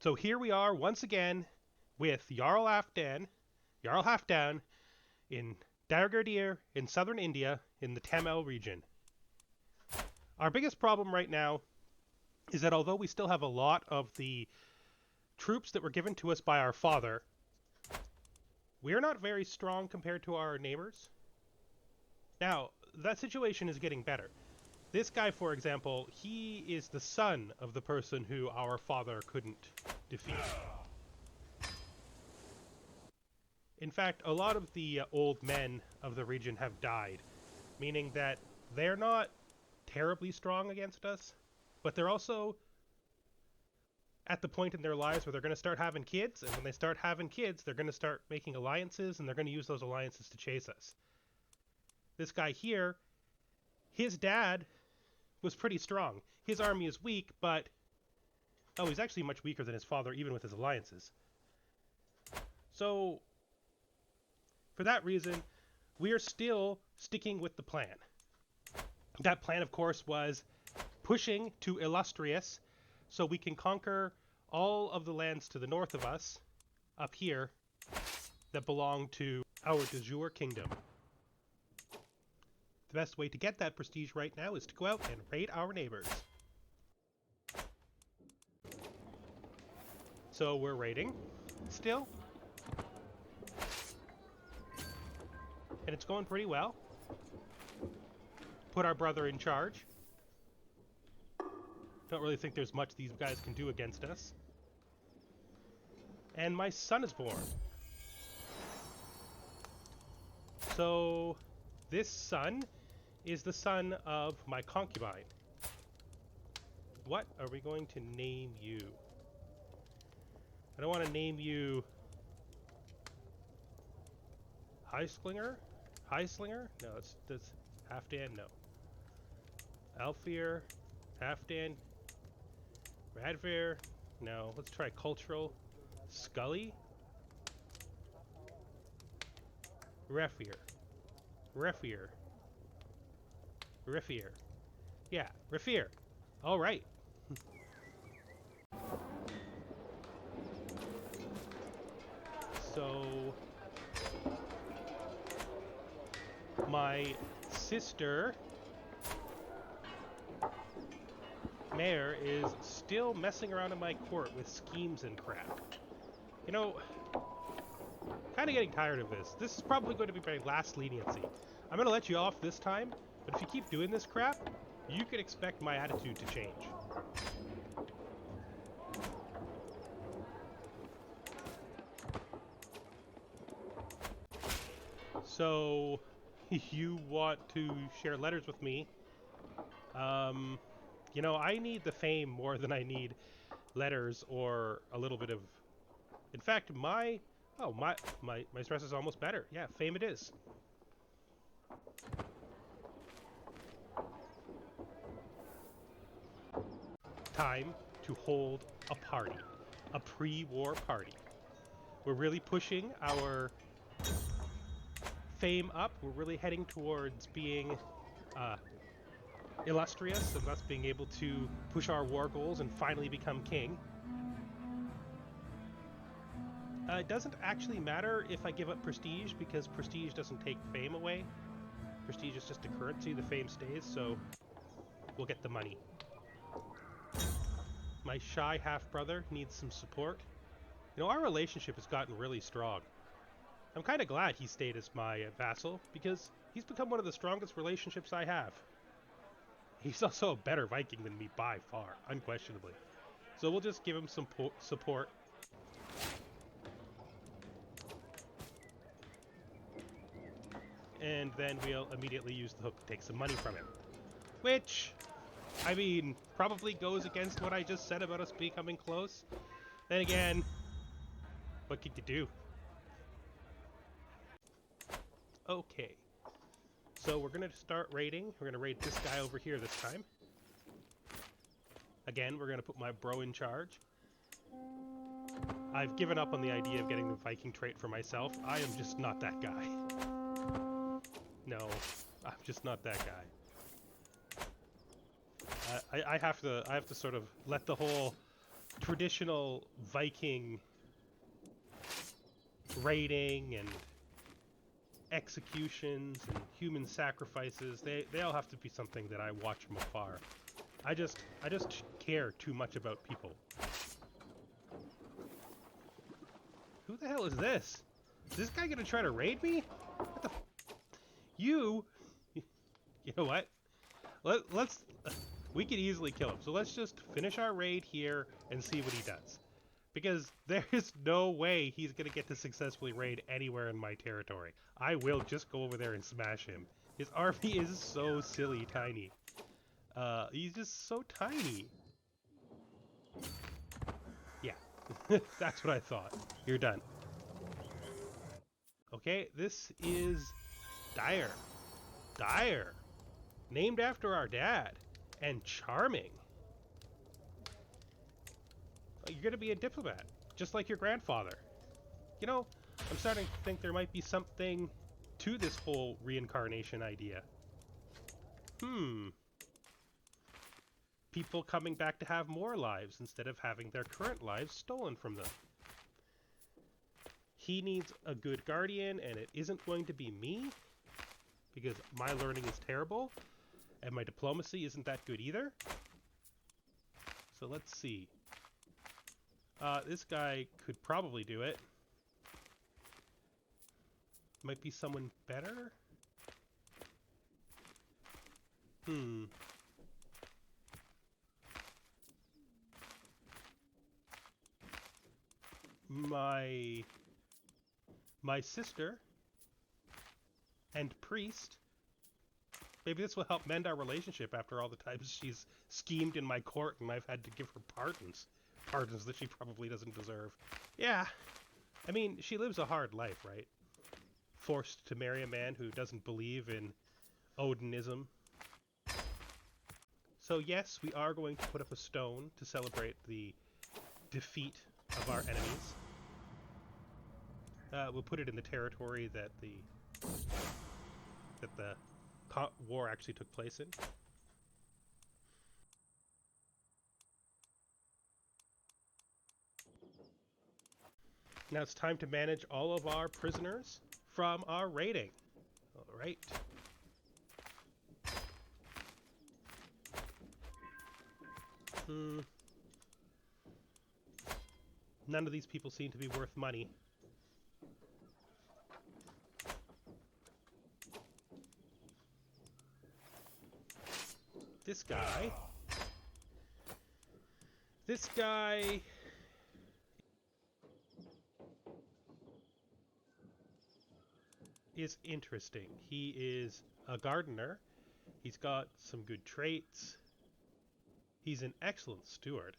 So here we are once again with Jarl Halfdan in Dargardir in southern India in the Tamil region. Our biggest problem right now is that although we still have a lot of the troops that were given to us by our father, we're not very strong compared to our neighbors. Now, that situation is getting better. This guy, for example, he is the son of the person who our father couldn't defeat. In fact, a lot of the old men of the region have died, meaning that they're not terribly strong against us, but they're also at the point in their lives where they're going to start having kids, and when they start having kids, they're going to start making alliances, and they're going to use those alliances to chase us. This guy here, his dad was pretty strong. His army is weak, but... oh, he's actually much weaker than his father, even with his alliances. So, for that reason, we are still sticking with the plan. That plan, of course, was pushing to Illustrious so we can conquer all of the lands to the north of us, up here, that belong to our de jure kingdom. The best way to get that prestige right now is to go out and raid our neighbors. So we're raiding still. And it's going pretty well. Put our brother in charge. Don't really think there's much these guys can do against us. And my son is born. So this son is the son of my concubine. What are we going to name you? I don't want to name you Highslinger? Highslinger? No, that's Halfdan, no. Alfir, Halfdan, Radvir, no. Let's try Cultural. Scully? Refier. Yeah, Refier. Alright. So... my sister... Mare is still messing around in my court with schemes and crap. You know, kind of getting tired of this. This is probably going to be my last leniency. I'm going to let you off this time, but if you keep doing this crap, you can expect my attitude to change. So, you want to share letters with me. You know, I need the fame more than I need letters or a little bit of... In fact, my stress is almost better. Yeah, fame it is. Time to hold a party. A pre-war party. We're really pushing our fame up. We're really heading towards being illustrious and thus being able to push our war goals and finally become king. It doesn't actually matter if I give up prestige, because prestige doesn't take fame away. Prestige is just a currency, the fame stays, so we'll get the money. My shy half-brother needs some support. You know, our relationship has gotten really strong. I'm kind of glad he stayed as my vassal, because he's become one of the strongest relationships I have. He's also a better Viking than me by far, unquestionably. So we'll just give him some support. And then we'll immediately use the hook to take some money from him. Which, I mean, probably goes against what I just said about us becoming close. Then again, what could you do? Okay. So we're going to start raiding. We're going to raid this guy over here this time. Again, we're going to put my bro in charge. I've given up on the idea of getting the Viking trait for myself. I am just not that guy. No, I'm just not that guy. I have to sort of let the whole traditional Viking raiding and executions and human sacrifices, they all have to be something that I watch from afar. I just care too much about people. Who the hell is this? Is this guy gonna try to raid me? What the f— You know what? Let's we could easily kill him. So let's just finish our raid here and see what he does. Because there is no way he's gonna get to successfully raid anywhere in my territory. I will just go over there and smash him. His army is so silly tiny. He's just so tiny. Yeah, that's what I thought. You're done. Okay, this is Dire. Dire. Named after our dad. And charming. You're gonna be a diplomat, just like your grandfather. You know, I'm starting to think there might be something to this whole reincarnation idea. People coming back to have more lives instead of having their current lives stolen from them. He needs a good guardian, and it isn't going to be me, because my learning is terrible, and my diplomacy isn't that good either. So let's see. This guy could probably do it. Might be someone better? My sister and priest. Maybe this will help mend our relationship after all the times she's schemed in my court and I've had to give her pardons. Pardons that she probably doesn't deserve. Yeah, I mean, she lives a hard life, right? Forced to marry a man who doesn't believe in Odinism. So yes, we are going to put up a stone to celebrate the defeat of our enemies. We'll put it in the territory that the war actually took place in. Now it's time to manage all of our prisoners from our raiding. All right. None of these people seem to be worth money. This guy is interesting. He is a gardener. He's got some good traits. He's an excellent steward.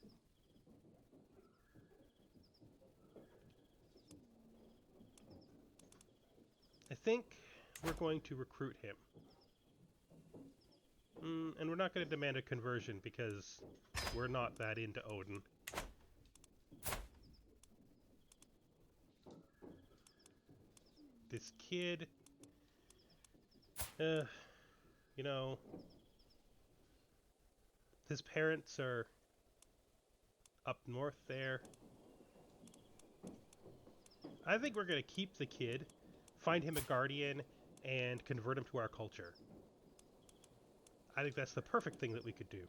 I think we're going to recruit him. And we're not going to demand a conversion because we're not that into Odin. This kid, you know, his parents are up north there. I think we're going to keep the kid, find him a guardian, and convert him to our culture. I think that's the perfect thing that we could do.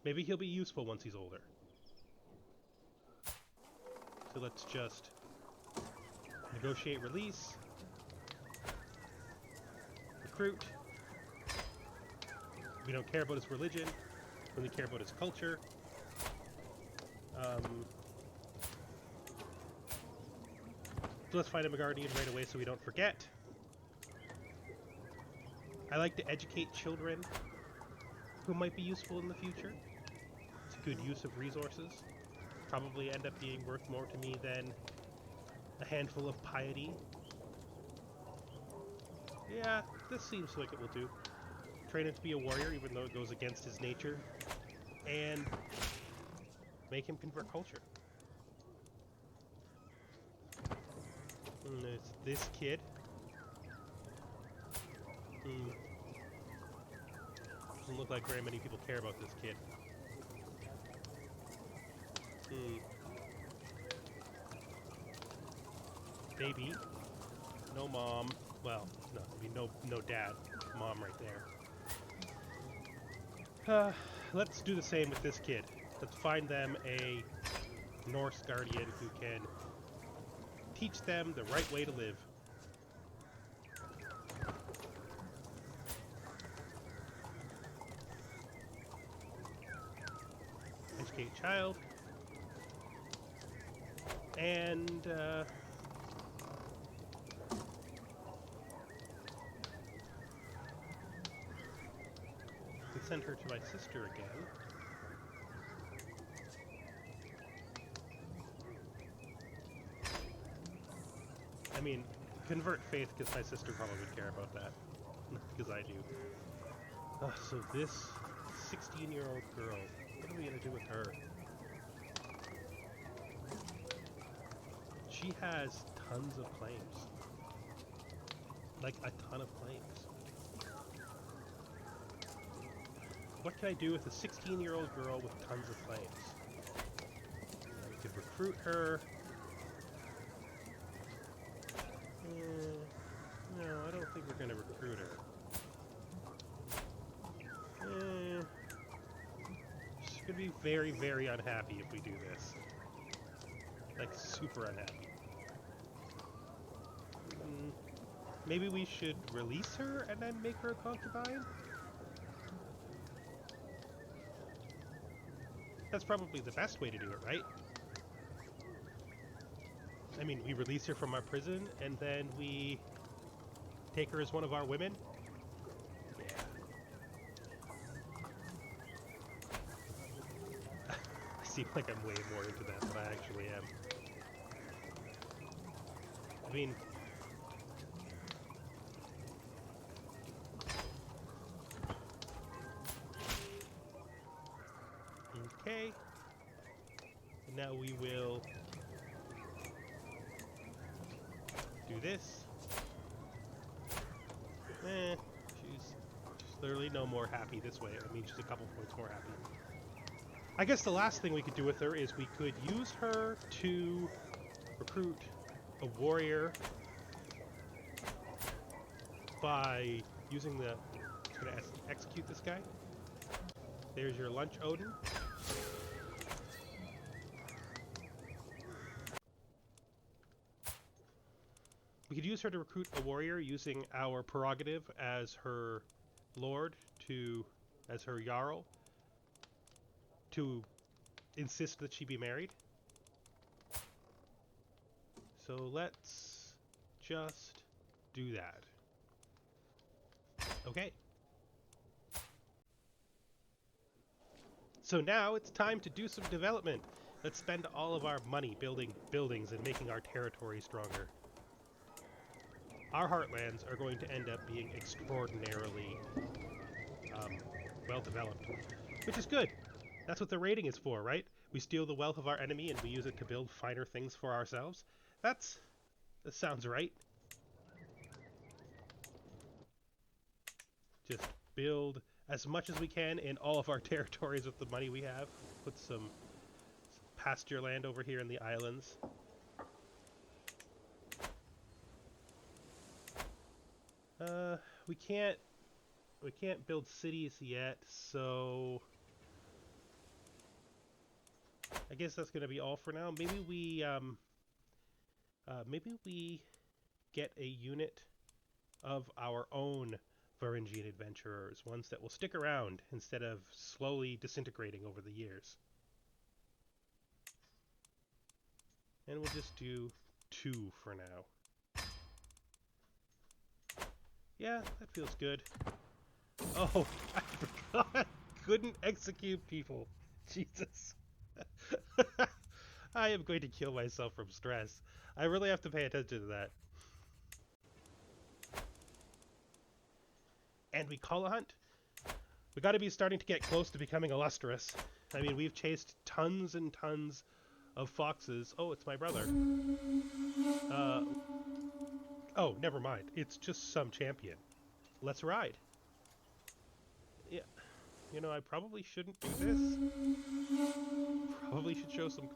Maybe he'll be useful once he's older. So let's just negotiate release. Recruit. We don't care about his religion. We only care about his culture. So let's find him a guardian right away so we don't forget. I like to educate children who might be useful in the future. It's a good use of resources. Probably end up being worth more to me than a handful of piety. Yeah, this seems like it will do. Train him to be a warrior even though it goes against his nature. And make him convert culture. And there's this kid. Doesn't look like very many people care about this kid. baby. No mom. Well, no, I mean no dad. Mom right there. Let's do the same with this kid. Let's find them a Norse guardian who can teach them the right way to live. Educate child. And, we send her to my sister again. I mean, convert faith because my sister probably would care about that. Because I do. So this 16-year-old girl, what are we going to do with her? She has tons of claims. Like, a ton of claims. What can I do with a 16-year-old girl with tons of claims? We could recruit her. No, I don't think we're going to recruit her. She's going to be very, very unhappy if we do this. Like, super unhappy. Maybe we should release her and then make her a concubine? That's probably the best way to do it, right? I mean, we release her from our prison, and then we take her as one of our women? Yeah. I seem like I'm way more into that than I actually am. I mean... Okay. And now we will... do this. She's clearly no more happy this way. I mean, she's a couple points more happy. I guess the last thing we could do with her is we could use her to recruit a warrior by using the... I'm gonna execute this guy. There's your lunch, Odin. We could use her to recruit a warrior using our prerogative as her lord as her jarl, to insist that she be married. So let's just do that. Okay. So now it's time to do some development. Let's spend all of our money building buildings and making our territory stronger. Our heartlands are going to end up being extraordinarily well developed, which is good. That's what the raiding is for, right? We steal the wealth of our enemy and we use it to build finer things for ourselves. That sounds right. Just build as much as we can in all of our territories with the money we have. Put some pasture land over here in the islands. We can't build cities yet, so I guess that's going to be all for now. Maybe we get a unit of our own Varangian adventurers, ones that will stick around instead of slowly disintegrating over the years. And we'll just do 2 for now. Yeah, that feels good. Oh, I forgot. Couldn't execute people. Jesus. I am going to kill myself from stress. I really have to pay attention to that. And we call a hunt. We got to be starting to get close to becoming illustrious. I mean, we've chased tons and tons of foxes. Oh, it's my brother. Oh, never mind. It's just some champion. Let's ride. Yeah. You know, I probably shouldn't do this. Probably should show some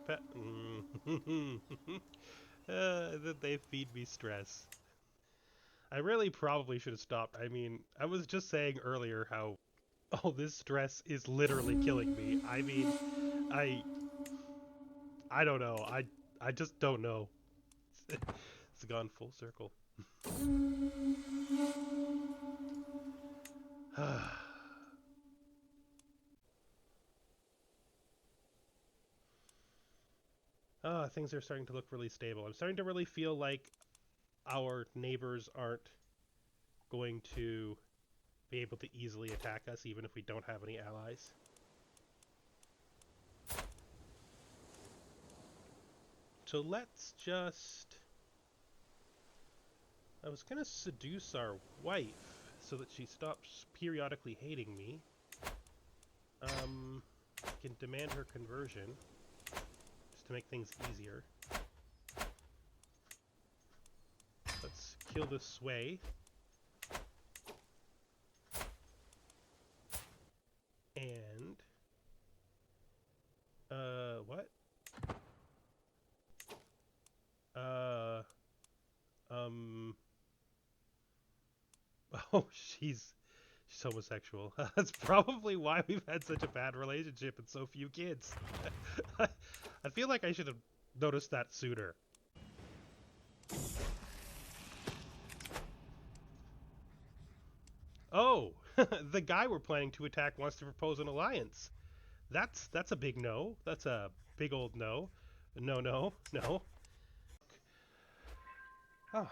That they feed me stress. I really probably should have stopped. I mean, I was just saying earlier how all this stress is literally killing me. I mean, I I don't know. I just don't know. It's gone full circle. Things are starting to look really stable. I'm starting to really feel like our neighbors aren't going to be able to easily attack us, even if we don't have any allies. So let's just... I was gonna seduce our wife so that she stops periodically hating me. Can demand her conversion just to make things easier. Let's kill this sway. And what? Oh, she's homosexual. That's probably why we've had such a bad relationship and so few kids. I feel like I should have noticed that sooner. Oh, the guy we're planning to attack wants to propose an alliance. That's a big no. That's a big old no. No, no, no. Oh.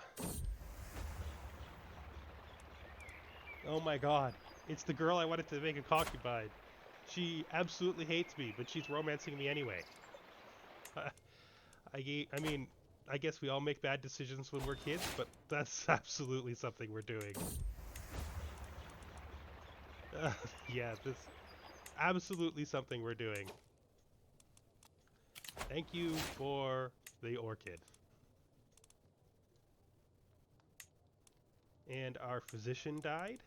Oh my god. It's the girl I wanted to make a concubine. She absolutely hates me, but she's romancing me anyway. I mean, I guess we all make bad decisions when we're kids, but that's absolutely something we're doing. Yeah, this absolutely something we're doing. Thank you for the orchid. And our physician died.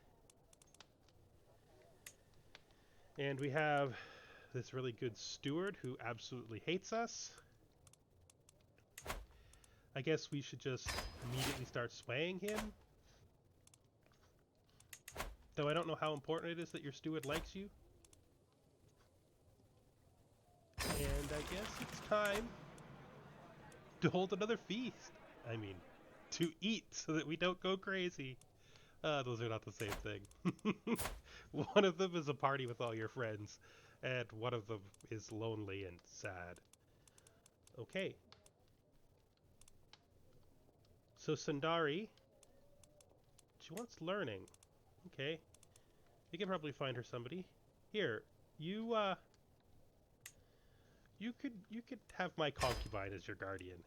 And we have this really good steward who absolutely hates us. I guess we should just immediately start swaying him. Though I don't know how important it is that your steward likes you. And I guess it's time to hold another feast. I mean, to eat so that we don't go crazy. Those are not the same thing. One of them is a party with all your friends, and one of them is lonely and sad. Okay. So Sundari, she wants learning. Okay. We can probably find her somebody. Here, you could have my concubine as your guardian.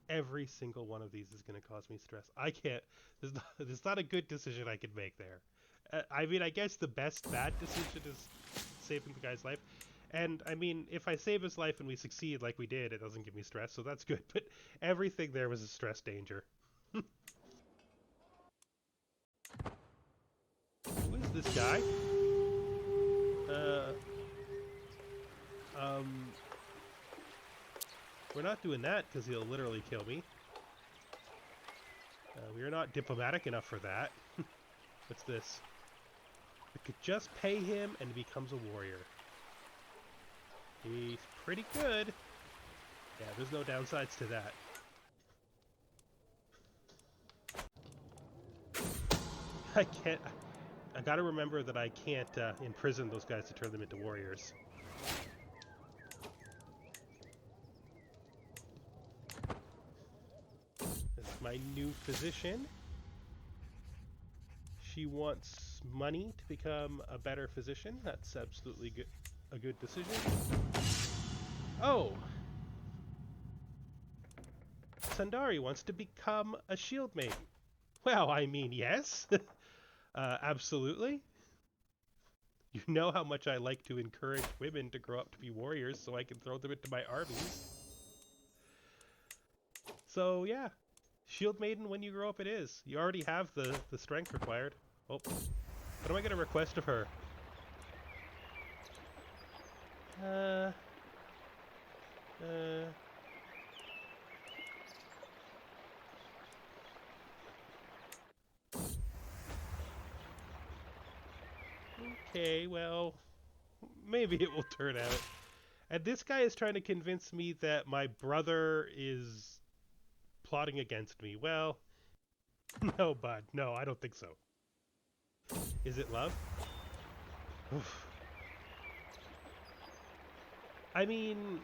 Every single one of these is going to cause me stress. I can't. There's not a good decision I can make there. I mean, I guess the best bad decision is saving the guy's life. And, I mean, if I save his life and we succeed like we did, it doesn't give me stress, so that's good. But everything there was a stress danger. Who is this guy? We're not doing that because he'll literally kill me. We are not diplomatic enough for that. What's this? We could just pay him and he becomes a warrior. He's pretty good. Yeah, there's no downsides to that. I can't... I gotta remember that I can't imprison those guys to turn them into warriors. This is my new physician. She wants money to become a better physician. That's absolutely good. A good decision. Oh! Sundari wants to become a shield maiden. Well, I mean, yes. Absolutely. You know how much I like to encourage women to grow up to be warriors so I can throw them into my armies. So, yeah. Shield Maiden when you grow up it is. You already have the strength required. Oh. What am I going to request of her? Okay, well, maybe it will turn out. And this guy is trying to convince me that my brother is plotting against me. Well, no, bud. No, I don't think so. Is it love? Oof. I mean,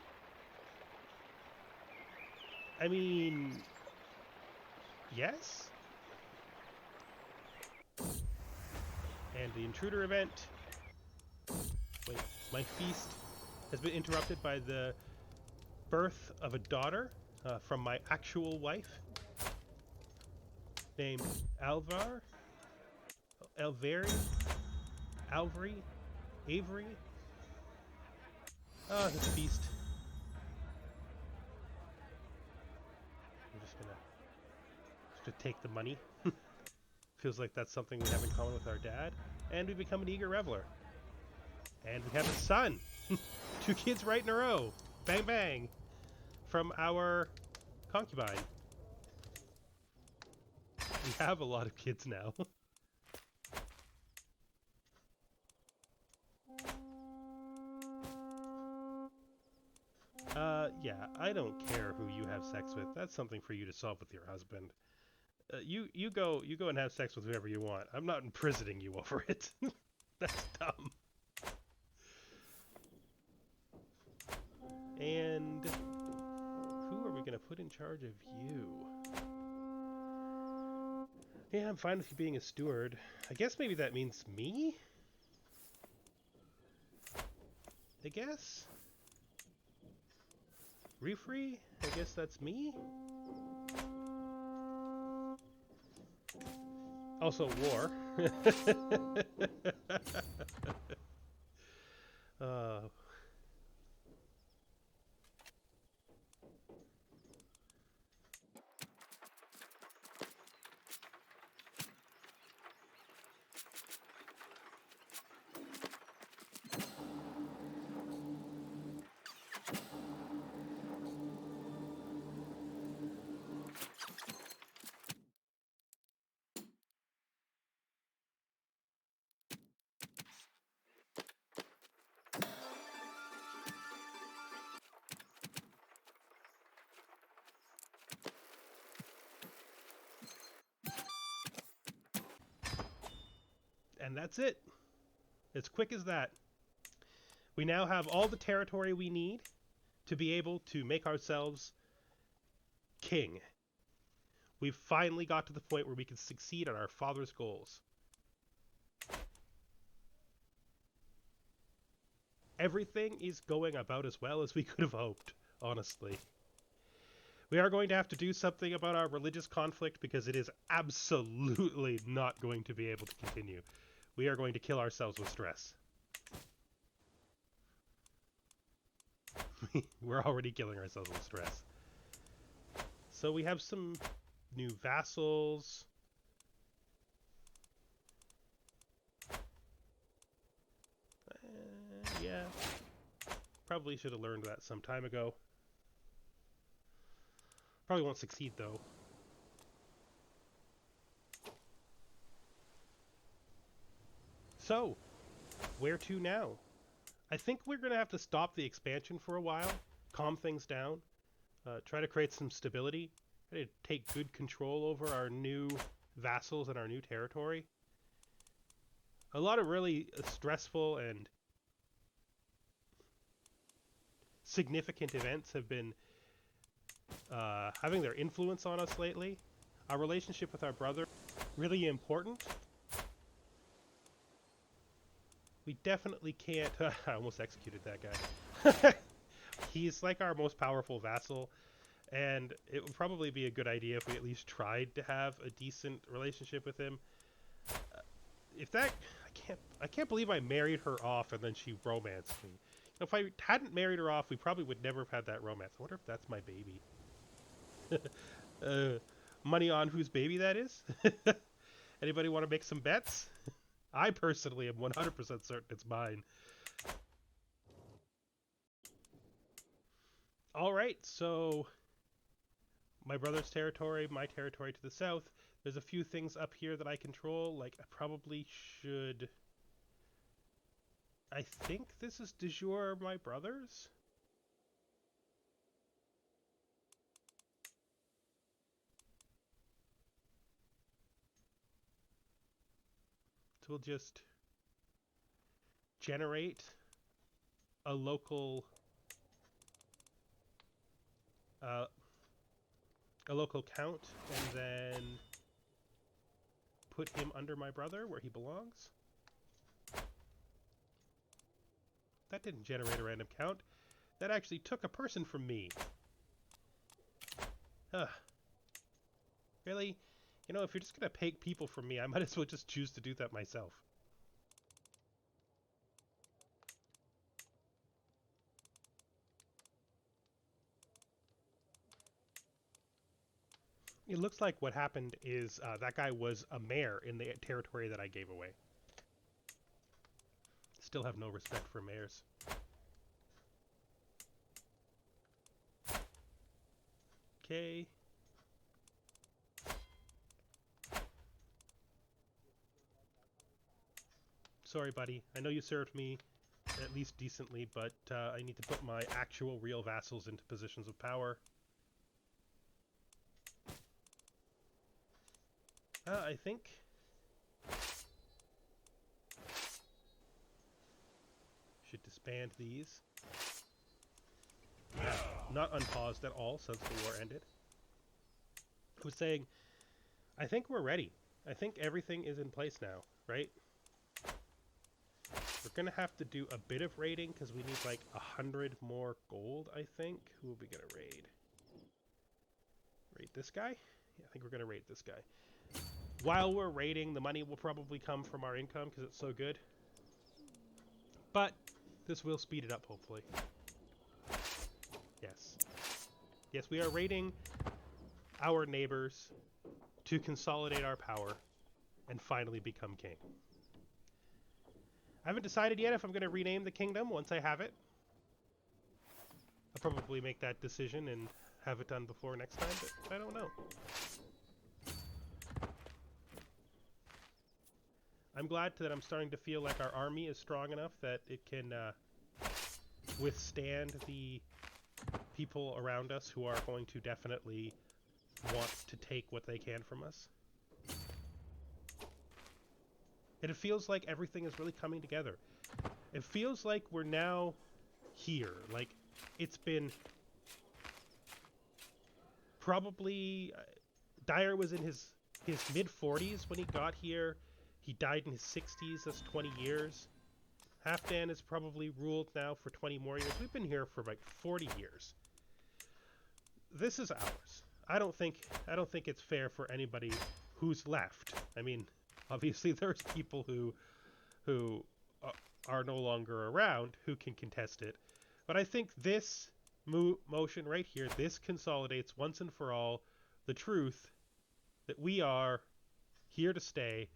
yes? And the intruder event. Wait, my feast has been interrupted by the birth of a daughter from my actual wife named Alvar, Elveri, Alvary, Avery. Oh, this feast. I'm just gonna take the money. Feels like that's something we have in common with our dad. And we become an eager reveler. And we have a son! 2 kids right in a row! Bang bang! From our concubine. We have a lot of kids now. Yeah, I don't care who you have sex with. That's something for you to solve with your husband. You go and have sex with whoever you want. I'm not imprisoning you over it. That's dumb. And who are we gonna put in charge of you? Yeah, I'm fine with you being a steward. I guess maybe that means me? I guess? Refree? I guess that's me? Also, war. uh, and that's it. As quick as that. We now have all the territory we need to be able to make ourselves king. We've finally got to the point where we can succeed at our father's goals. Everything is going about as well as we could have hoped, honestly. We are going to have to do something about our religious conflict because it is absolutely not going to be able to continue. We are going to kill ourselves with stress. We're already killing ourselves with stress. So we have some new vassals. Yeah. Probably should have learned that some time ago. Probably won't succeed, though. So, where to now? I think we're going to have to stop the expansion for a while, calm things down, try to create some stability, try to take good control over our new vassals and our new territory. A lot of really stressful and significant events have been having their influence on us lately. Our relationship with our brother, really important. We definitely can't... I almost executed that guy. He's like our most powerful vassal, and it would probably be a good idea if we at least tried to have a decent relationship with him. If that... I can't believe I married her off and then she romanced me. If I hadn't married her off, we probably would never have had that romance. I wonder if that's my baby. Money on whose baby that is? Anybody want to make some bets? I personally am 100% certain it's mine. All right, so my brother's territory, my territory to the south. There's a few things up here that I control. Like, I probably should... I think this is de jure my brother's. So we'll just generate a local uh, count, and then put him under my brother where he belongs. That didn't generate a random count. That actually took a person from me. Ugh. Really? You know, if you're just gonna take people from me, I might as well just choose to do that myself. It looks like what happened is that guy was a mayor in the territory that I gave away. Still have no respect for mayors. Okay. Sorry, buddy. I know you served me at least decently, but I need to put my actual real vassals into positions of power. I think... should disband these. Yeah, not unpaused at all since the war ended. I was saying, I think we're ready. I think everything is in place now, right? We're gonna have to do a bit of raiding because we need like 100 more gold, I think. Who will we gonna raid? Raid this guy? Yeah, I think we're gonna raid this guy. While we're raiding, the money will probably come from our income because it's so good. But this will speed it up, hopefully. Yes. Yes, we are raiding our neighbors to consolidate our power and finally become king. I haven't decided yet if I'm going to rename the kingdom once I have it. I'll probably make that decision and have it done before next time, but I don't know. I'm glad that I'm starting to feel like our army is strong enough that it can withstand the people around us who are going to definitely want to take what they can from us. And it feels like everything is really coming together. It feels like we're now here. Like, it's been probably... Dyer was in his mid-40s when he got here. He died in his 60s. That's 20 years. Halfdan has probably ruled now for 20 more years. We've been here for like 40 years. This is ours. I don't think it's fair for anybody who's left. I mean, obviously there's people who are no longer around who can contest it. But I think this motion right here, this consolidates once and for all the truth that we are here to stay.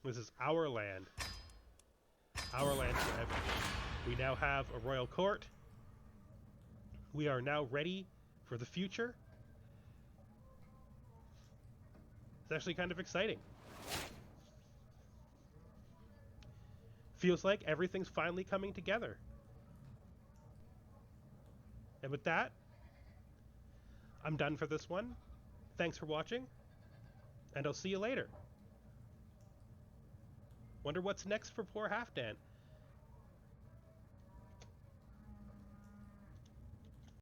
This is our land. Our land forever. We now have a royal court. We are now ready for the future. It's actually kind of exciting. Feels like everything's finally coming together. And with that, I'm done for this one. Thanks for watching, and I'll see you later. Wonder what's next for poor Halfdan.